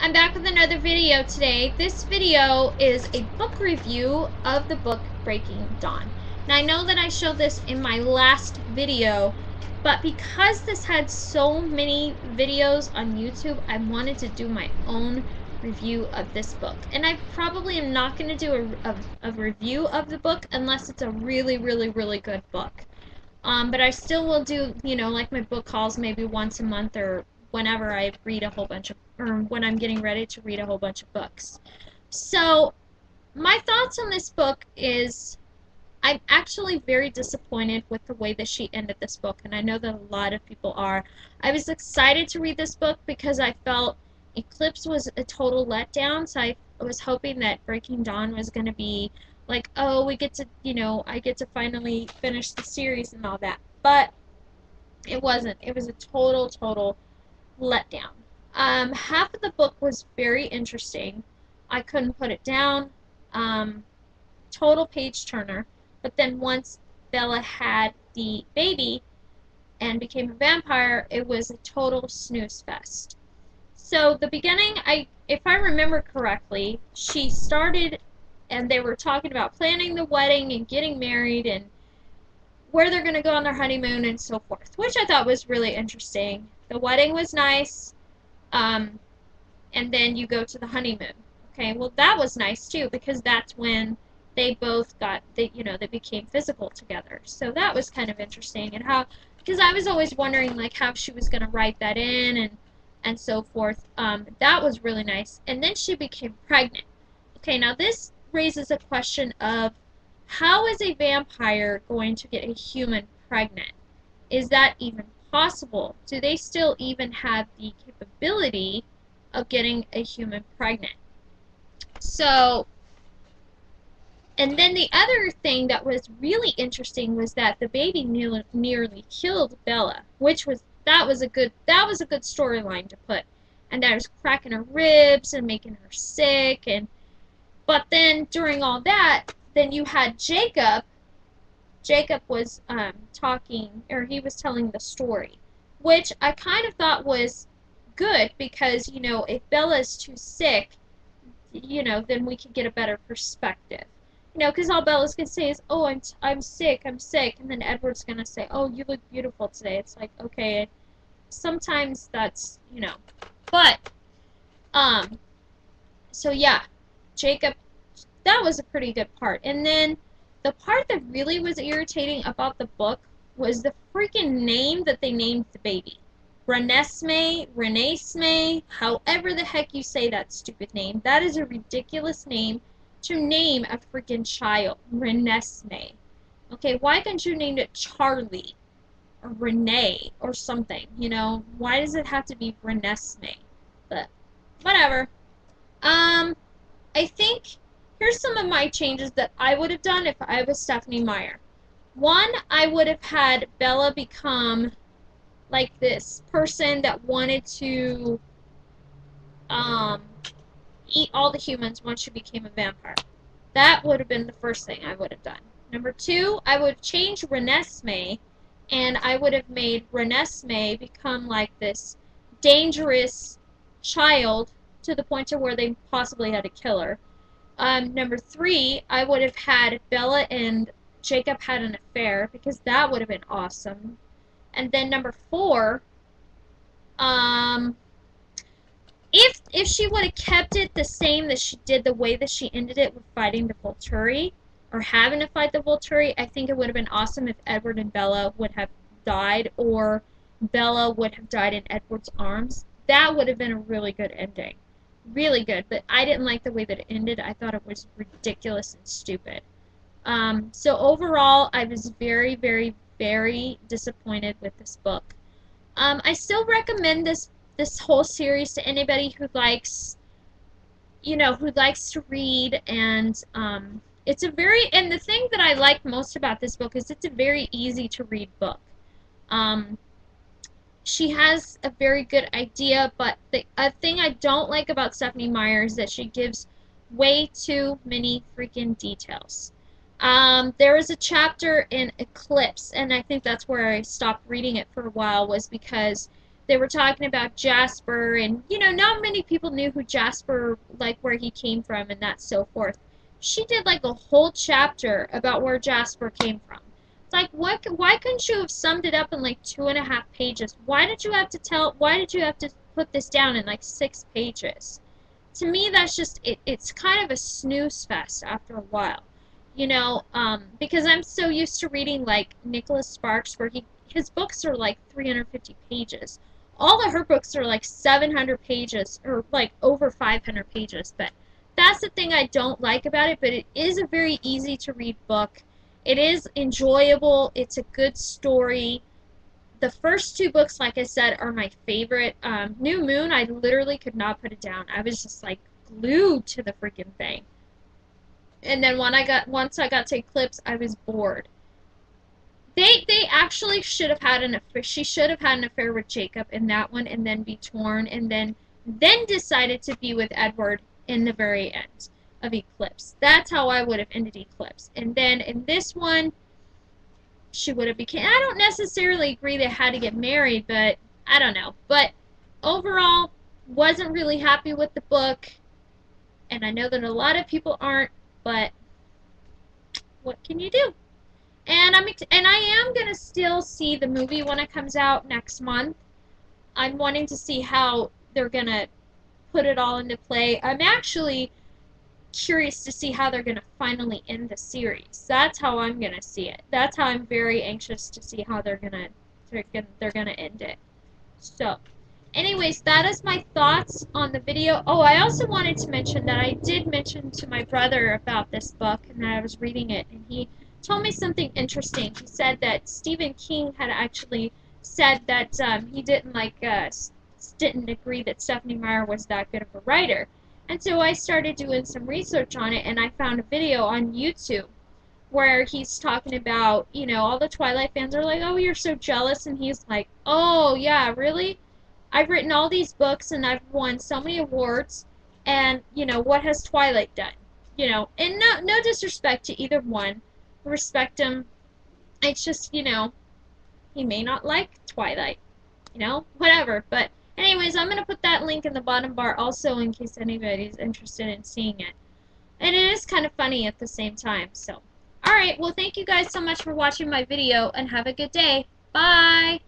I'm back with another video today. This video is a book review of the book Breaking Dawn. Now I know that I showed this in my last video, but because this had so many videos on YouTube, I wanted to do my own review of this book. And I probably am not going to do a review of the book unless it's a really good book. But I still will do, like my book hauls maybe once a month or whenever I read a whole bunch of, or when I'm getting ready to read a whole bunch of books. So, my thoughts on this book is I'm actually very disappointed with the way that she ended this book, and I know that a lot of people are. I was excited to read this book because I felt Eclipse was a total letdown, so I was hoping that Breaking Dawn was going to be like, oh, we get to, I get to finally finish the series and all that. But it wasn't. It was a total letdown. Half of the book was very interesting. I couldn't put it down. Total page turner. But then once Bella had the baby and became a vampire, it was a total snooze fest. So the beginning, if I remember correctly, she started and they were talking about planning the wedding and getting married and where they're going to go on their honeymoon and so forth, which I thought was really interesting. The wedding was nice, and then you go to the honeymoon. Okay, well that was nice too because that's when they both they became physical together. So that was kind of interesting, and because I was always wondering like how she was going to write that in and so forth. That was really nice. And then she became pregnant. Okay, now this raises a question of how is a vampire going to get a human pregnant? Is that even possible? Do they still even have the capability of getting a human pregnant? So, and then the other thing that was really interesting was that the baby nearly killed Bella, that was a good storyline to put. And that was cracking her ribs and making her sick, but then during all that, then you had Jacob. Jacob was talking, or he was telling the story, which I kind of thought was good because, if Bella's too sick, then we could get a better perspective. Because all Bella's going to say is, oh, I'm sick, and then Edward's going to say, oh, you look beautiful today. It's like, okay, sometimes that's, but, so yeah, Jacob, that was a pretty good part. And then the part that really was irritating about the book was the freaking name that they named the baby. Renesmee, however the heck you say that stupid name. That is a ridiculous name to name a freaking child. Renesmee. Okay, why couldn't you name it Charlie or Renee or something? Why does it have to be Renesmee? But whatever. I think here's some of my changes that I would have done if I was Stephenie Meyer. One, I would have had Bella become like this person that wanted to eat all the humans once she became a vampire. That would have been the first thing I would have done. Number two, I would have changed Renesmee, and I would have made Renesmee become like this dangerous child to the point to where they possibly had to kill her. Number three, I would have had Bella and Jacob had an affair because that would have been awesome. And then number four, if she would have kept it the same that she did, the way that she ended it with fighting the Volturi, or having to fight the Volturi, I think it would have been awesome if Edward and Bella would have died, or Bella would have died in Edward's arms. That would have been a really good ending. Really good, but I didn't like the way that it ended. I thought it was ridiculous and stupid. So overall, I was very disappointed with this book. I still recommend this whole series to anybody who likes, who likes to read, and and the thing that I like most about this book is it's a very easy to read book. She has a very good idea, but a thing I don't like about Stephenie Meyer is that she gives way too many freaking details. There was a chapter in Eclipse, and I think that's where I stopped reading it for a while, was because they were talking about Jasper, and you know, not many people knew who Jasper, like where he came from and that so forth. She did like a whole chapter about where Jasper came from. It's like, what? Why couldn't you have summed it up in like 2.5 pages? Why did you have to tell? Why did you have to put this down in like 6 pages? To me, that's just it's kind of a snooze fest after a while, you know, because I'm so used to reading like Nicholas Sparks, where his books are like 350 pages. All of her books are like 700 pages or like over 500 pages. But that's the thing I don't like about it. But it is a very easy to read book. It is enjoyable. It's a good story. The first two books, like I said, are my favorite. New Moon, I literally could not put it down. I was just like glued to the freaking thing. And then once I got to Eclipse, I was bored. They actually should have had an affair. She should have had an affair with Jacob in that one, and then be torn, and then decided to be with Edward in the very end of Eclipse. That's how I would have ended Eclipse. And then in this one, she would have became. I don't necessarily agree they had to get married, but I don't know. But overall, wasn't really happy with the book, and I know that a lot of people aren't. But what can you do? And I am gonna still see the movie when it comes out next month. I'm wanting to see how they're gonna put it all into play. I'm actually curious to see how they're gonna finally end the series. That's how I'm gonna see it. That's how I'm very anxious to see how they're gonna end it. So, anyways, that is my thoughts on the video. Oh, I also wanted to mention that I did mention to my brother about this book and that I was reading it, and he told me something interesting. He said that Stephen King had actually said that he didn't agree that Stephenie Meyer was that good of a writer. And so I started doing some research on it, and I found a video on YouTube where he's talking about, you know, all the Twilight fans are like, oh, you're so jealous, and he's like, oh, yeah, really? I've written all these books, and I've won so many awards, and, you know, what has Twilight done? You know, and no disrespect to either one. Respect him. It's just, you know, he may not like Twilight. You know, whatever. But anyways, I'm going to put that link in the bottom bar also in case anybody's interested in seeing it. And it is kind of funny at the same time. So, alright, well, thank you guys so much for watching my video, and have a good day. Bye!